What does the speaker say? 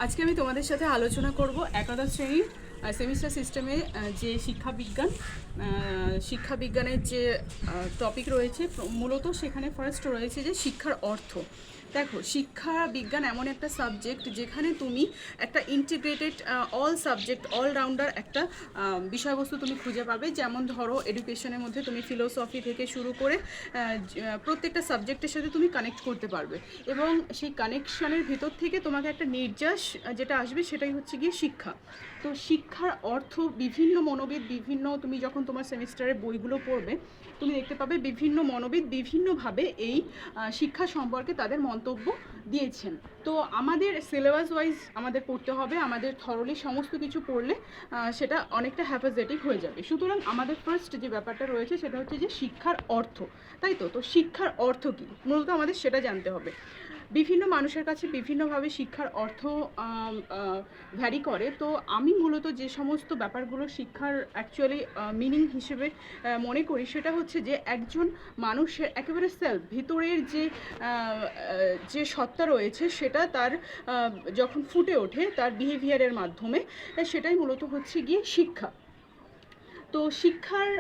আজকে আমি তোমাদের সাথে আলোচনা করব একাদশ শ্রেণীর সেমিস্টার সিস্টেমে যে শিক্ষাবিজ্ঞানের যে টপিক রয়েছে, মূলত সেখানে ফার্স্ট রয়েছে যে শিক্ষার অর্থ। দেখো, শিক্ষা বিজ্ঞান এমন একটা সাবজেক্ট যেখানে তুমি একটা ইন্টিগ্রেটেড অল সাবজেক্ট অলরাউন্ডার একটা বিষয়বস্তু তুমি খুঁজে পাবে। যেমন ধরো, এডুকেশনের মধ্যে তুমি ফিলোসফি থেকে শুরু করে প্রত্যেকটা সাবজেক্টের সাথে তুমি কানেক্ট করতে পারবে, এবং সেই কানেকশানের ভিতর থেকে তোমাকে একটা নির্যাস যেটা আসবে সেটাই হচ্ছে গিয়ে শিক্ষা। তো শিক্ষার অর্থ বিভিন্ন মনোবিদ, তুমি যখন তোমার সেমিস্টারের বইগুলো পড়বে তুমি দেখতে পাবে বিভিন্ন মনোবিদ বিভিন্নভাবে এই শিক্ষা সম্পর্কে তাদের মন্তব্য দিয়েছেন। তো আমাদের সিলেবাস ওয়াইজ আমাদের পড়তে হবে, আমাদের থরলি সমস্ত কিছু পড়লে সেটা অনেকটা হ্যাফাজেটিক হয়ে যাবে। সুতরাং আমাদের ফার্স্ট যে ব্যাপারটা রয়েছে সেটা হচ্ছে যে শিক্ষার অর্থ, তাই তো। তো শিক্ষার অর্থ কী, মূলত আমাদের সেটা জানতে হবে। বিভিন্ন মানুষের কাছে বিভিন্নভাবে শিক্ষার অর্থ ভ্যারি করে। তো আমি মূলত যে সমস্ত ব্যাপারগুলো শিক্ষার অ্যাকচুয়ালি মিনিং হিসেবে মনে করি, সেটা হচ্ছে যে একজন মানুষের একেবারে সেলফ ভিতরের যে সত্তা রয়েছে সেটা তার যখন ফুটে ওঠে তার বিহেভিয়ারের মাধ্যমে, সেটাই মূলত হচ্ছে গিয়ে শিক্ষা। তো শিক্ষার